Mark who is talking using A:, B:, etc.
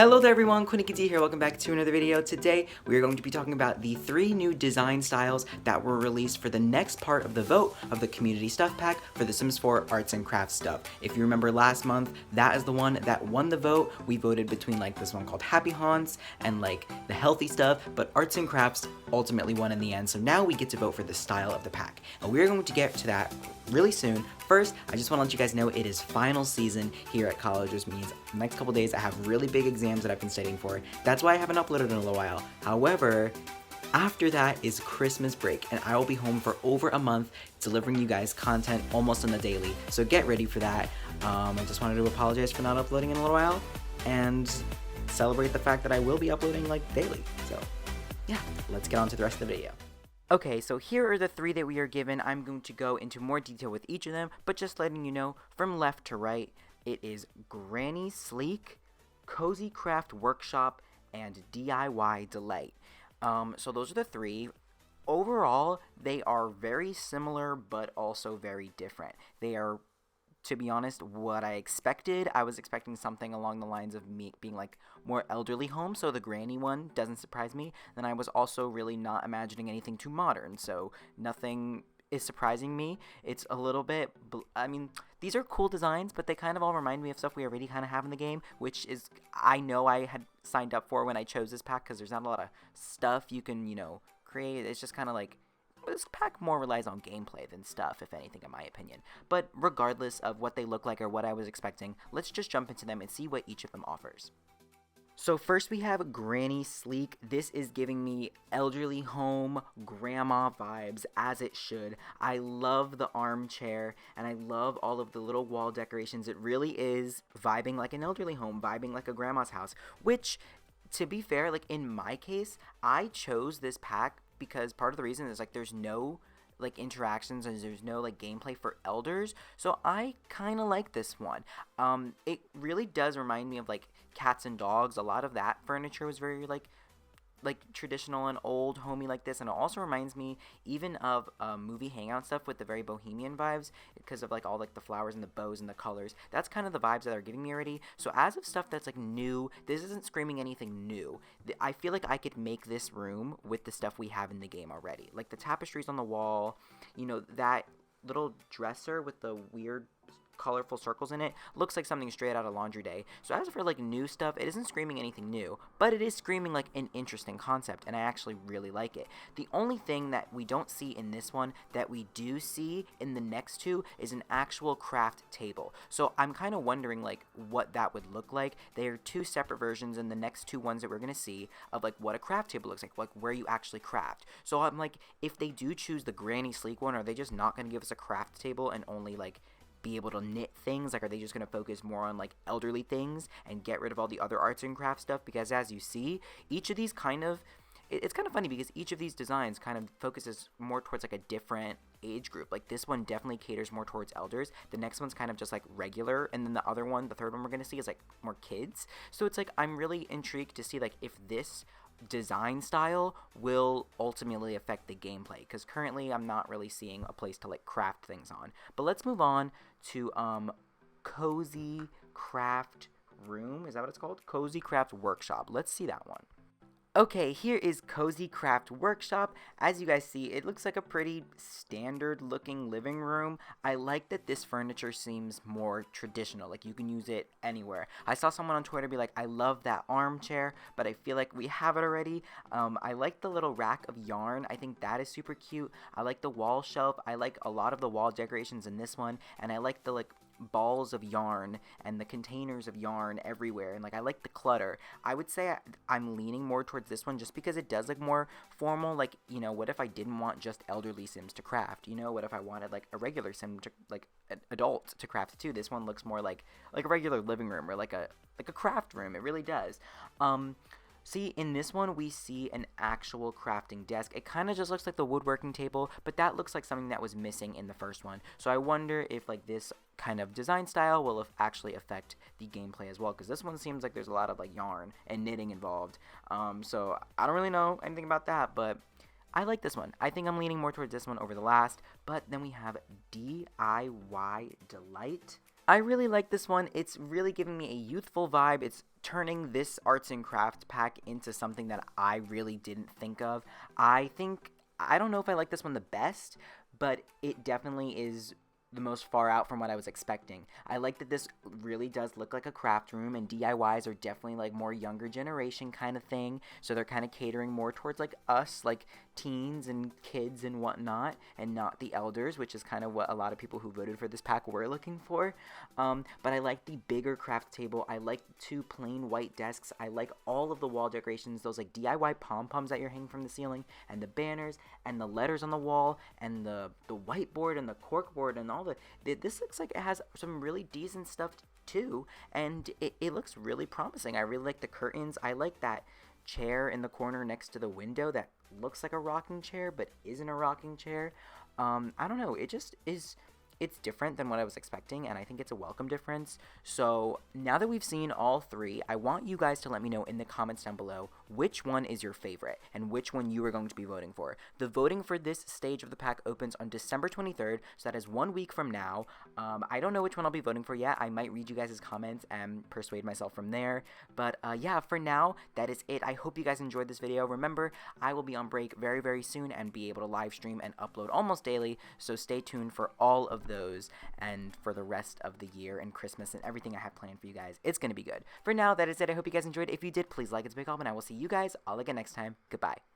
A: Hello there everyone, Coolnickyd here, welcome back to another video. Today, we are going to be talking about the 3 new design styles that were released for the next part of the vote of the community stuff pack for the Sims 4 arts and crafts stuff. If you remember last month, that is the one that won the vote. We voted between like this one called Happy Haunts and like the healthy stuff, but arts and crafts ultimately won in the end. So now we get to vote for the style of the pack. And we're going to get to that really soon. First, I just want to let you guys know it is final season here at college, which means the next couple days I have really big exams that I've been studying for. That's why I haven't uploaded in a little while. However, after that is Christmas break, and I will be home for over a month delivering you guys content almost on the daily. So get ready for that. I just wanted to apologize for not uploading in a little while and celebrate the fact that I will be uploading like daily. So yeah, let's get on to the rest of the video. Okay, so here are the 3 that we are given. I'm going to go into more detail with each of them, but just letting you know, from left to right, it is Granny Sleek, Cozy Craft Workshop, and DIY Delight. So those are the 3. Overall, they are very similar, but also very different. They are, to be honest, what I expected. I was expecting something along the lines of me being like more elderly home, so the granny one doesn't surprise me. Then I was also really not imagining anything too modern, so nothing is surprising me. It's a little bit, I mean, these are cool designs, but they kind of all remind me of stuff we already kind of have in the game, which is, I know I had signed up for when I chose this pack, because there's not a lot of stuff you can, you know, create. It's just kind of like, this pack more relies on gameplay than stuff, if anything, in my opinion. But regardless of what they look like or what I was expecting, let's just jump into them and see what each of them offers. So first we have Granny Sleek. This is giving me elderly home, grandma vibes, as it should. I love the armchair, and I love all of the little wall decorations. It really is vibing like an elderly home, vibing like a grandma's house, which, to be fair, like in my case, I chose this pack because part of the reason is like there's no like interactions and there's no like gameplay for elders, so I kind of like this one. It really does remind me of like cats and dogs. A lot of that furniture was very like traditional and old homey like this, and it also reminds me even of movie hangout stuff with the very bohemian vibes because of like all like the flowers and the bows and the colors. That's kind of the vibes that are giving me already. So as of stuff that's like new, this isn't screaming anything new. I feel like I could make this room with the stuff we have in the game already, like the tapestries on the wall, you know, that little dresser with the weird colorful circles in it looks like something straight out of Laundry Day. So as for like new stuff, it isn't screaming anything new, but it is screaming like an interesting concept, and I actually really like it. The only thing that we don't see in this one that we do see in the next 2 is an actual craft table. So I'm kind of wondering like what that would look like. They are 2 separate versions in the next 2 ones that we're going to see of like what a craft table looks like where you actually craft. So I'm like, if they do choose the Granny Sleek one, are they just not going to give us a craft table and only like be able to knit things? Like, are they just going to focus more on like elderly things and get rid of all the other arts and crafts stuff? Because as you see, each of these kind of, it's kind of funny because each of these designs kind of focuses more towards like a different age group. Like this one definitely caters more towards elders. The next one's kind of just like regular, and then the other one, the third one we're going to see, is like more kids. So it's like I'm really intrigued to see like if this design style will ultimately affect the gameplay, because currently I'm not really seeing a place to like craft things on. But let's move on to Cozy Craft Room. Is that what it's called? Cozy Craft Workshop. Let's see that one. Okay, here is Cozy Craft Workshop. As you guys see, it looks like a pretty standard looking living room. I like that this furniture seems more traditional, like you can use it anywhere. I saw someone on Twitter be like, I love that armchair, but I feel like we have it already. I like the little rack of yarn. I think that is super cute. I like the wall shelf. I like a lot of the wall decorations in this one, and I like the like balls of yarn and the containers of yarn everywhere, and like I like the clutter. I would say I'm leaning more towards this one just because it does look more formal. Like, you know, what if I didn't want just elderly Sims to craft? You know, what if I wanted like a regular Sim to like an adult to craft too? This one looks more like a regular living room or like a craft room. It really does. See, in this one, we see an actual crafting desk. It kind of just looks like the woodworking table, but that looks like something that was missing in the first one. So I wonder if, like, this kind of design style will actually affect the gameplay as well, because this one seems like there's a lot of, like, yarn and knitting involved. So I don't really know anything about that, but I like this one. I think I'm leaning more towards this one over the last. But then we have DIY Delight. I really like this one. It's really giving me a youthful vibe. It's turning this arts and crafts pack into something that I really didn't think of. I don't know if I like this one the best, but it definitely is the most far out from what I was expecting. I like that this really does look like a craft room, and DIYs are definitely like more younger generation kind of thing. So they're kind of catering more towards like us, like teens and kids and whatnot, and not the elders, which is kind of what a lot of people who voted for this pack were looking for. But I like the bigger craft table. I like two plain white desks. I like all of the wall decorations, those like DIY pom-poms that you're hanging from the ceiling, and the banners, and the letters on the wall, and the whiteboard, and the corkboard, and all this looks like it has some really decent stuff too, and it looks really promising. I really like the curtains. I like that chair in the corner next to the window that looks like a rocking chair but isn't a rocking chair. I don't know, it just is. It's different than what I was expecting, and I think it's a welcome difference. So now that we've seen all three, I want you guys to let me know in the comments down below which one is your favorite and which one you are going to be voting for. The voting for this stage of the pack opens on December 23rd, so that is 1 week from now. I don't know which one I'll be voting for yet. I might read you guys' comments and persuade myself from there. But yeah, for now, that is it. I hope you guys enjoyed this video. Remember, I will be on break very, very soon and be able to live stream and upload almost daily, so stay tuned for all of those and for the rest of the year and Christmas and everything I have planned for you guys. It's going to be good. For now, that is it. I hope you guys enjoyed. If you did, please like and subscribe, and I will see you guys all again next time. Goodbye.